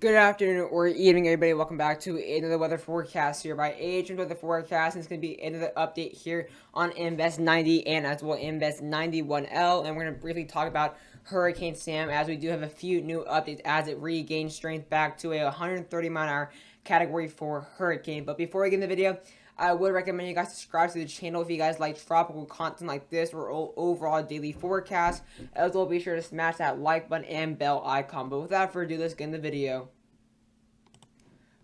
Good afternoon or evening, everybody. Welcome back to another weather forecast here by Agent Weather Forecast. And it's going to be another update here on Invest 90 and as well Invest 91L. And we're going to briefly talk about Hurricane Sam, as we do have a few new updates as it regains strength back to a 130 mile an hour Category 4 hurricane. But before we get in the video, I would recommend you guys subscribe to the channel if you guys like tropical content like this or overall daily forecast. As well, be sure to smash that like button and bell icon. But without further ado, let's get in the video.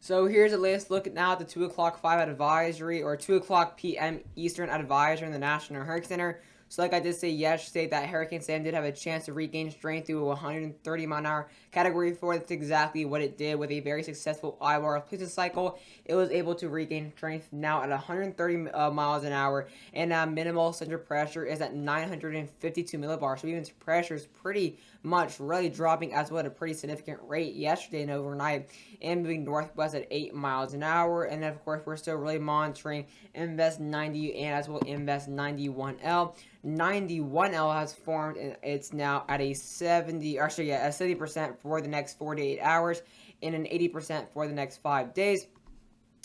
So here's the latest look now at the 2 o'clock 5 advisory, or 2 o'clock p.m. Eastern advisory in the National Hurricane Center. So like I did say yesterday, that Hurricane Sam did have a chance to regain strength through a 130 mile an hour Category 4. That's exactly what it did with a very successful IWAR replacement cycle. It was able to regain strength now at 130 miles an hour, and minimal center pressure is at 952 millibars. So even pressure is pretty much really dropping as well at a pretty significant rate yesterday and overnight, and moving northwest at 8 miles an hour. And then of course we're still really monitoring Invest 90 and as well Invest 91L. 91L has formed, and it's now at a 70% for the next 48 hours and an 80% for the next 5 days.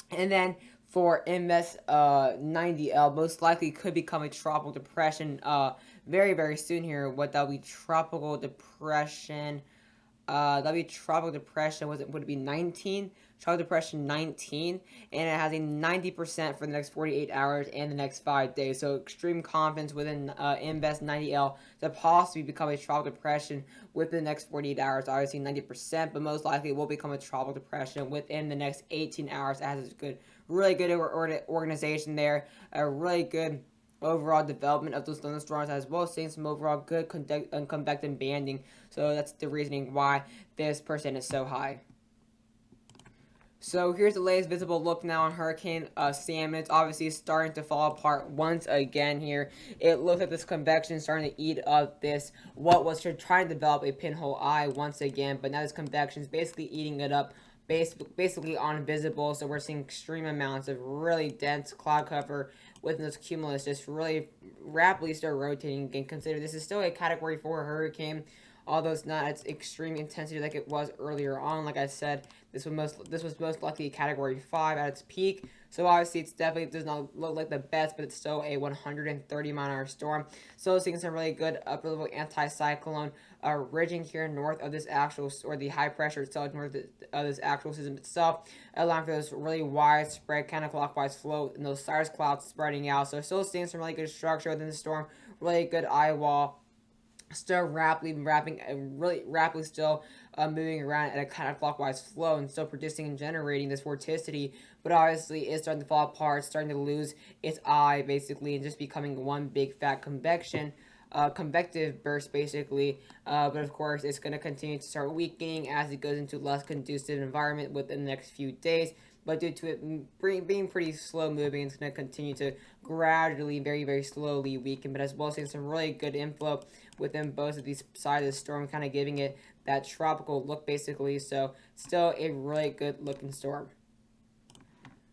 And then for Invest 90L, most likely could become a tropical depression very, very soon here. What that'll be tropical depression. That'll be tropical depression. Would it be 19? Tropical depression 19, and it has a 90% for the next 48 hours and the next 5 days. So extreme confidence within Invest 90L to possibly become a tropical depression within the next 48 hours. Obviously 90%, but most likely it will become a tropical depression within the next 18 hours. As it's good, really good organization there. A really good overall development of those thunderstorms, as well as seeing some overall good convective banding. So that's the reasoning why this percent is so high. So here's the latest visible look now on Hurricane Sam. It's obviously starting to fall apart once again here. It looks like this convection is starting to eat up this, what was trying to develop a pinhole eye once again, but now this convection is basically eating it up, basically invisible. So we're seeing extreme amounts of really dense cloud cover within this cumulus just really rapidly start rotating. And consider this is still a Category 4 hurricane, although it's not its extreme intensity like it was earlier on. Like I said, this was most likely a Category 5 at its peak. So obviously it definitely does not look like the best, but it's still a 130 mile an hour storm. So seeing some really good upper level anticyclone ridging here north of this actual, or the high pressure itself north of this actual system itself, allowing for this really widespread counterclockwise flow and those cirrus clouds spreading out. So still seeing some really good structure within the storm, really good eye wall. Still really rapidly still moving around at a counterclockwise flow and still producing and generating this vorticity, but obviously it's starting to fall apart, starting to lose its eye basically, and just becoming one big fat convective burst basically. But of course it's going to continue to start weakening as it goes into less conducive environment within the next few days. But due to it being pretty slow moving, it's going to continue to gradually, very, very slowly weaken. But as well as seeing some really good inflow within both of these sides of the storm, kind of giving it that tropical look basically. So still a really good looking storm.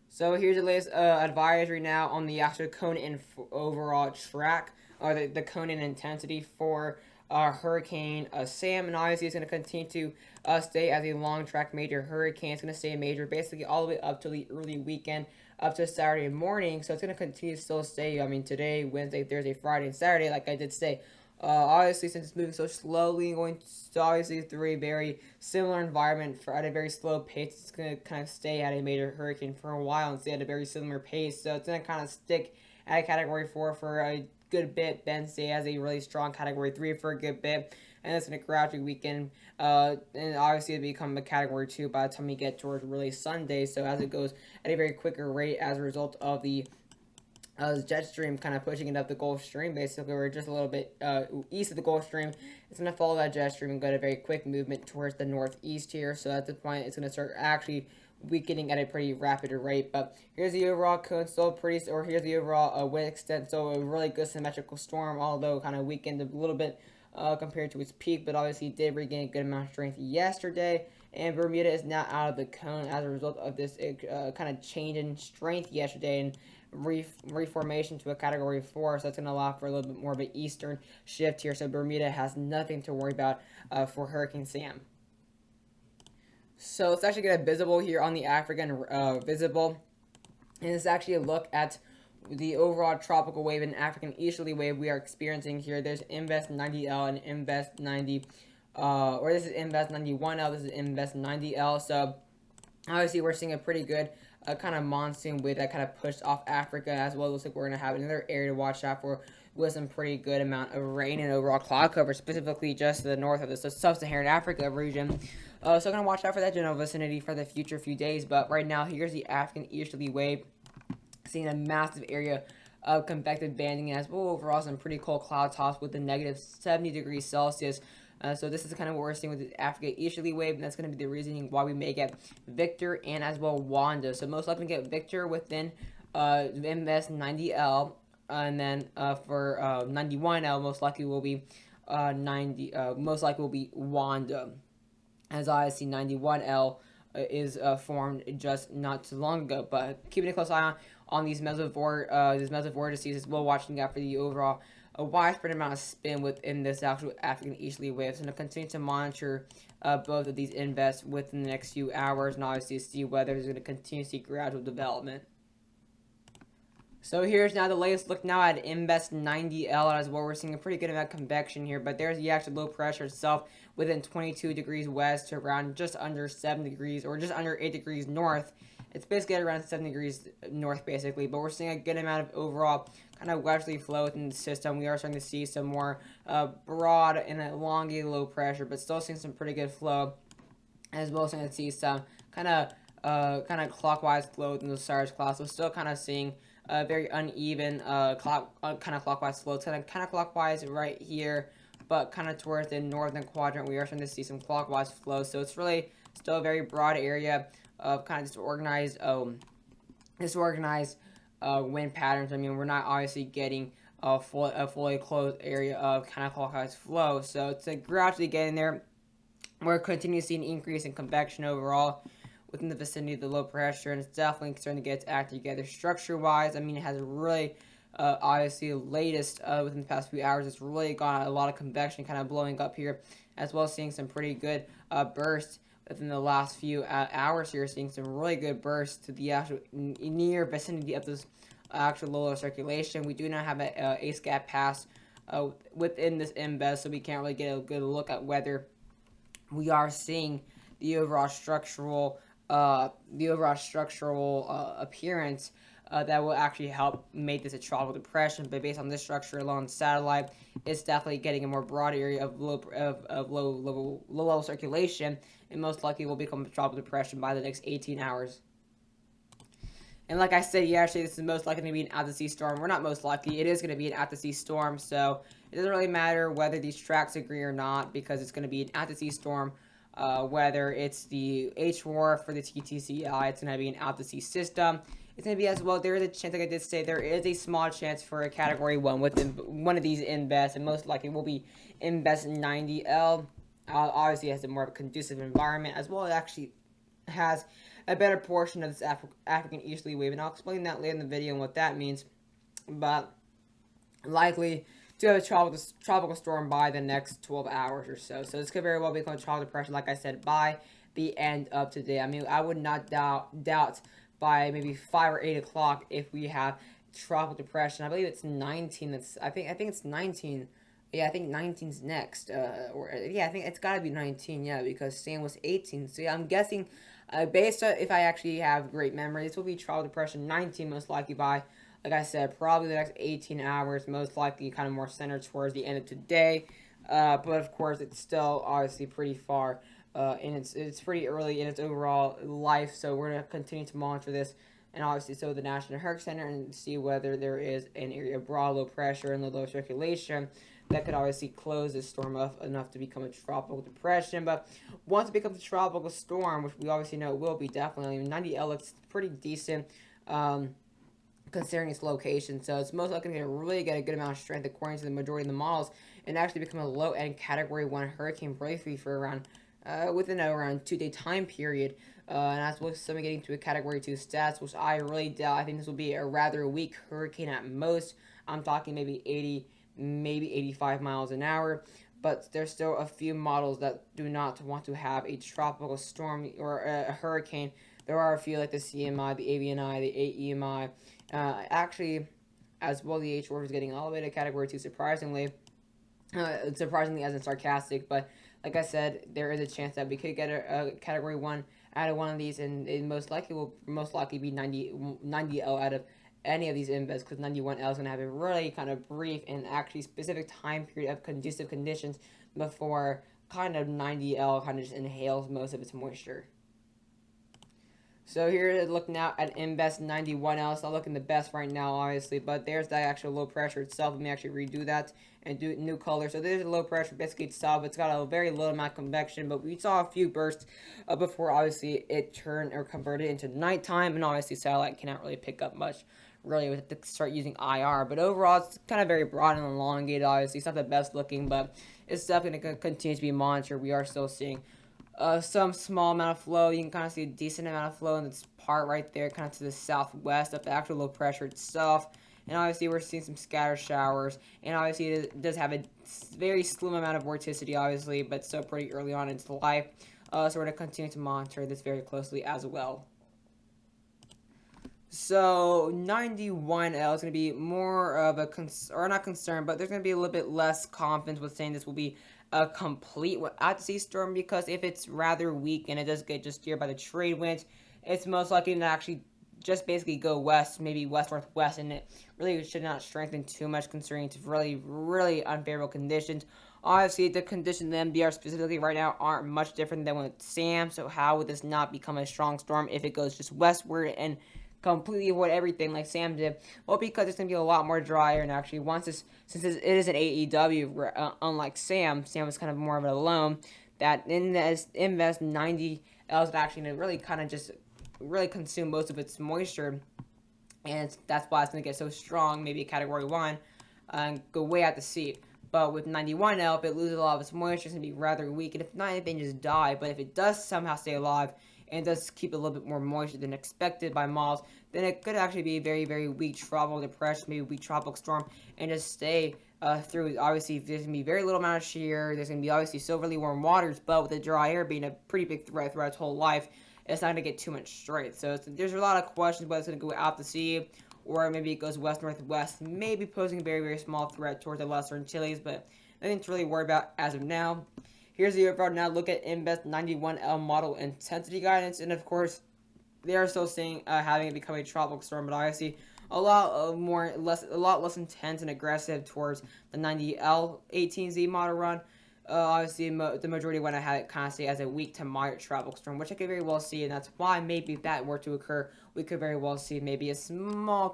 So here's the latest advisory now on the actual cone and overall track, or the cone and intensity for Hurricane Sam. And obviously it's going to continue to stay as a long track major hurricane. It's going to stay a major basically all the way up to the early weekend, up to Saturday morning. So it's going to continue to still stay, I mean, today, Wednesday, Thursday, Friday, and Saturday, like I did say. Obviously, since it's moving so slowly, going obviously through a very similar environment at a very slow pace, it's going to kind of stay at a major hurricane for a while and stay at a very similar pace. So it's going to kind of stick at a Category 4 for a good bit, then stay as a really strong Category 3 for a good bit, and it's going to gradually weaken, and obviously it'll become a Category 2 by the time we get towards really Sunday. So as it goes at a very quicker rate as a result of the jet stream kind of pushing it up the Gulf Stream, basically, or just a little bit east of the Gulf Stream. It's going to follow that jet stream and go at a very quick movement towards the northeast here. So at this point, it's going to start actually weakening at a pretty rapid rate. But here's the overall cone, still pretty, or here's the overall wind extent. So a really good symmetrical storm, although kind of weakened a little bit compared to its peak, but obviously did regain a good amount of strength yesterday. And Bermuda is now out of the cone as a result of this kind of change in strength yesterday and reformation to a Category 4. So that's going to allow for a little bit more of an eastern shift here. So Bermuda has nothing to worry about for Hurricane Sam. So So let's actually get a visible here on the African visible. And it's actually a look at the overall tropical wave and African easterly wave we are experiencing here. There's Invest 90L and Invest 90, or this is Invest 91L, this is Invest 90L. So obviously we're seeing a pretty good kind of monsoon wave that kind of pushed off Africa as well. It looks like we're going to have another area to watch out for with some pretty good amount of rain and overall cloud cover, specifically just to the north of the sub-Saharan Africa region. So going to watch out for that general vicinity for the future few days. But right now, here's the African easterly wave, seeing a massive area of convective banding as well. Overall, some pretty cold cloud tops with the negative 70 degrees Celsius. So this is kind of what we're seeing with the Africa easterly wave, and that's going to be the reasoning why we may get Victor and as well Wanda. So most likely get Victor within Invest 90L, and then for 91L most likely will be most likely will be Wanda, as I see 91L is formed just not too long ago. But keeping a close eye on these mesovortices as well, watching out for the overall a widespread amount of spin within this actual African easterly wave. So I'm going to continue to monitor both of these invests within the next few hours, and obviously see whether there's going to continue to see gradual development. So here's now the latest look now at Invest 90L as well. We're seeing a pretty good amount of convection here, but there's the actual low pressure itself within 22 degrees west to around just under 7 degrees or just under 8 degrees north. It's basically at around 7 degrees north basically, but we're seeing a good amount of overall kind of westerly flow within the system. We are starting to see some more broad and elongated low pressure, but still seeing some pretty good flow, as well as starting to see some kind of clockwise flow within the stars class. So still kind of seeing very uneven kind of clockwise flow. It's kind of clockwise right here, but kind of towards the northern quadrant we are starting to see some clockwise flow. So it's really still a very broad area of kind of disorganized wind patterns. I mean, we're not obviously getting a fully closed area of kind of clockwise flow. So it's gradually getting there. We're continuing to see an increase in convection overall within the vicinity of the low pressure, and it's definitely starting to get its act together structure-wise. I mean, it has really, obviously, latest within the past few hours, it's really got a lot of convection kind of blowing up here, as well as seeing some pretty good bursts within the last few hours here, seeing some really good bursts to the actual near vicinity of this actual lower circulation. We do not have a scat pass within this invest, so we can't really get a good look at whether we are seeing the overall structural appearance that will actually help make this a tropical depression. But based on this structure alone, satellite, it's definitely getting a more broad area of low level circulation, and most likely will become a tropical depression by the next 18 hours. And like I said, yeah, actually, this is most likely going to be an out-to-sea storm. We're not most likely. It is going to be an out-to-sea storm, so it doesn't really matter whether these tracks agree or not, because it's going to be an out-to-sea storm. Whether it's the H4 for the TTCI, it's going to be an out-to-sea system. It's going to be as well, there is a chance, like I did say, there is a small chance for a Category 1 within one of these invests, and most likely will be Invest 90L. Obviously, it has a more of a conducive environment, as well as it actually has a better portion of this African easterly wave, and I'll explain that later in the video and what that means. But likely to have a tropical storm by the next 12 hours or so. So this could very well become a tropical depression, like I said, by the end of today. I mean, I would not doubt by maybe 5 or 8 o'clock if we have tropical depression. I believe it's 19. I think it's 19. Yeah, I think 19's next. I think it's got to be 19. Yeah, because Sam was 18. So yeah, I'm guessing, based on if I actually have great memory, this will be tropical depression 19 most likely by, like I said, probably the next 18 hours, most likely kind of more centered towards the end of today. But of course, it's still obviously pretty far, and it's pretty early in its overall life. So we're gonna continue to monitor this, and obviously so the National Hurricane Center, and see whether there is an area of broad low pressure and low circulation that could obviously close this storm up enough to become a tropical depression. But once it becomes a tropical storm, which we obviously know it will be definitely, 90L looks pretty decent. Considering its location, so it's most likely going to really get a good amount of strength according to the majority of the models, and actually become a low-end Category 1 hurricane briefly for around within around 2-day time period, and that's with some getting to a Category 2 stats, which I really doubt. I think this will be a rather weak hurricane at most. I'm talking maybe 80, maybe 85 miles an hour. but there's still a few models that do not want to have a tropical storm or a hurricane. There are a few like the CMI, the AVNI, the AEMI. Actually, as well, the H4 is getting all the way to Category 2, surprisingly. Surprisingly, as in sarcastic, but like I said, there is a chance that we could get a Category 1 out of one of these, and it most likely be 90L out of any of these embeds, because 91L is going to have a really kind of brief and actually specific time period of conducive conditions before kind of 90L kind of just inhales most of its moisture. So here looking out at Invest 91L. It's not looking the best right now, obviously, but there's that actual low pressure itself. Let me actually redo that and do new color. So there's a low pressure basically itself. It's got a very little amount of convection, but we saw a few bursts before obviously it turned or converted into nighttime, and obviously satellite cannot really pick up much. Really, with to start using IR, but overall it's kind of very broad and elongated. Obviously, it's not the best looking, but it's definitely going to continue to be monitored. We are still seeing some small amount of flow. You can kind of see a decent amount of flow in this part right there, kind of to the southwest of the actual low pressure itself. And obviously, we're seeing some scatter showers. And obviously, it does have a very slim amount of vorticity, obviously, but still pretty early on in its life. So we're going to continue to monitor this very closely as well. So 91L is going to be more of a or not concern, but there's going to be a little bit less confidence with saying this will be a complete at sea storm, because if it's rather weak and it does get just steered by the trade winds, it's most likely to actually just basically go west, maybe west northwest, and it really should not strengthen too much considering it's really unfavorable conditions. Obviously, the conditions in the MDR specifically right now aren't much different than with Sam, so how would this not become a strong storm if it goes just westward and completely avoid everything like Sam did? Well, because it's going to be a lot more drier, and actually once this, since it is an AEW, unlike Sam was kind of more of an alone, that in this Invest 90L is actually going to really kind of just really consume most of its moisture, and that's why it's going to get so strong, maybe a Category 1, and go way out to sea. But with 91L, if it loses a lot of its moisture, it's going to be rather weak, and if not anything, just die. But if it does somehow stay alive, and does keep a little bit more moisture than expected by models, then it could actually be a very weak tropical depression, maybe a weak tropical storm, and just stay through. Obviously, there's going to be very little amount of shear. There's going to be obviously southerly warm waters, but with the dry air being a pretty big threat throughout its whole life, it's not going to get too much strength. So there's a lot of questions whether it's going to go out to sea, or maybe it goes west-northwest, maybe posing a very small threat towards the Lesser Antilles, but nothing to really worry about as of now. Here's the overall now look at Invest 91L model intensity guidance, and of course, they are still saying having it become a tropical storm, but obviously a lot less intense and aggressive towards the 90L 18Z model run. Obviously, the majority want to have it kind of stay as a weak to moderate tropical storm, which I could very well see, and that's why maybe if that were to occur, we could very well see maybe a small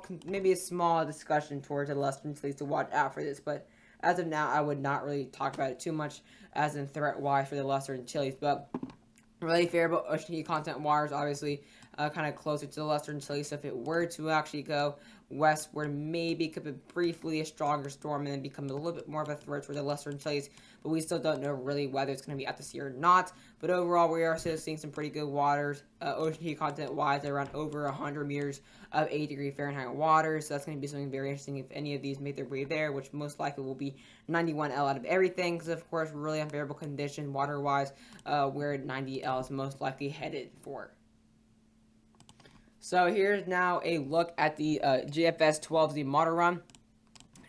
discussion towards the Western Antilles to watch out for this. But as of now, I would not really talk about it too much as in threat-wise for the Lesser Antilles, but really favorable ocean heat content waters, obviously kind of closer to the Lesser Antilles. So if it were to actually go westward, maybe it could be briefly a stronger storm and then become a little bit more of a threat for the Lesser Antilles, but we still don't know really whether it's going to be at the sea or not. But overall, we are still seeing some pretty good waters, ocean heat content wise, around over 100 meters of 80-degree Fahrenheit water. So that's going to be something very interesting if any of these make their way there, which most likely will be 91L out of everything, because of course, really unfavorable condition water wise, where 90L is most likely headed for. So here's now a look at the GFS 12Z model run,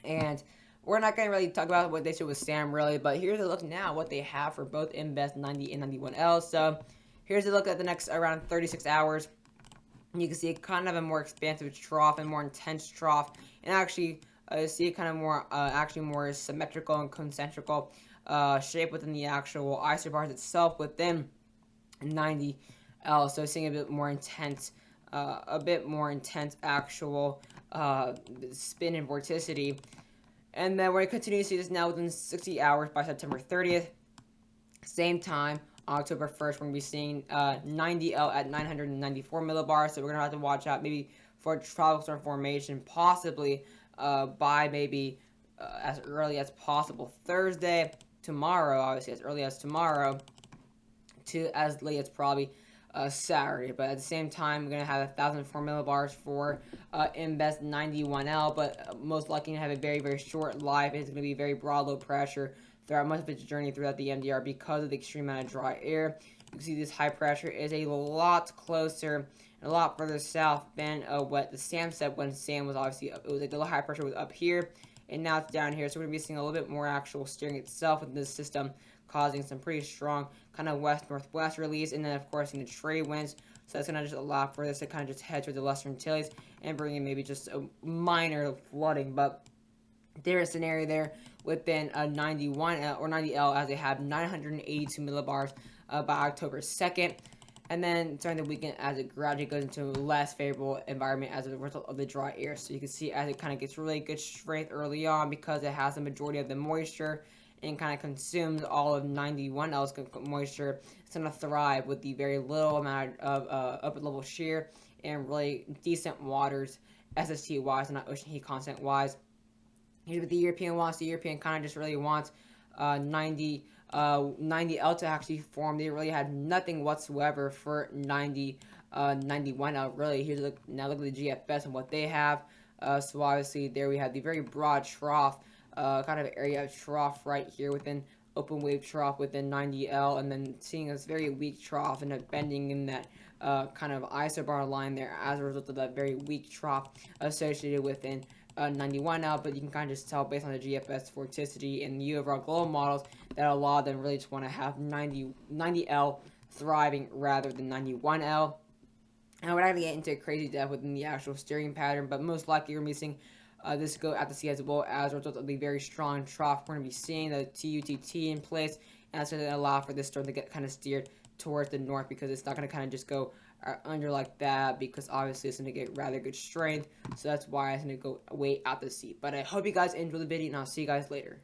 and we're not going to really talk about what they did with Sam really, but here's a look now what they have for both Invest 90 and 91L. So here's a look at the next around 36 hours. You can see kind of a more expansive trough and more intense trough, and actually see kind of more actually more symmetrical and concentrical shape within the actual isobars itself within 90L. So seeing a bit more intense actual spin and vorticity. And then we're going to continue to see this now within 60 hours by September 30th. Same time, October 1st, we're going to be seeing 90L at 994 millibars. So we're going to have to watch out maybe for tropical storm formation, possibly by maybe as early as possible Thursday, tomorrow, obviously as early as tomorrow, to as late as probably Saturday. But at the same time, we're going to have 1,004 millibars for Invest 91L, but most likely to have a very short life. It's going to be very broad low pressure throughout much of its journey throughout the MDR because of the extreme amount of dry air. You can see this high pressure is a lot closer and a lot further south than what the SAM said when SAM was obviously, it was like the high pressure was up here, and now it's down here. So we're going to be seeing a little bit more actual steering itself within this system, causing some pretty strong kind of west-northwest release, and then of course in the trade winds. So that's going to just allow for this to kind of just head towards the Western Antilles and bring in maybe just a minor flooding, but different scenario there within a 91L or 90L, as they have 982 millibars by October 2nd. And then during the weekend, as it gradually goes into a less favorable environment as a result of the dry air. So you can see as it kind of gets really good strength early on because it has the majority of the moisture and kind of consumes all of 91L's moisture. It's going to thrive with the very little amount of upper level shear and really decent waters SST wise and not ocean heat content wise. Here's what the European wants. The European kind of just really wants 90L to actually form. They really had nothing whatsoever for 91L. Really, now look at the GFS and what they have. So obviously there we have the very broad trough, kind of area of trough right here within open wave trough within 90L, and then seeing this very weak trough and bending in that kind of isobar line there as a result of that very weak trough associated within 91L, but you can kind of just tell based on the GFS vorticity and the overall global models that a lot of them really just want to have 90L thriving rather than 91L. And we're not going to get into crazy depth within the actual steering pattern, but most likely you're missing this go at the sea as well as a result of the very strong trough. We're going to be seeing the TUTT in place, and that's going to allow for this storm to get kind of steered towards the north because it's not going to kind of just go under like that, because obviously it's going to get rather good strength. So that's why it's going to go way out to sea. But I hope you guys enjoyed the video, and I'll see you guys later.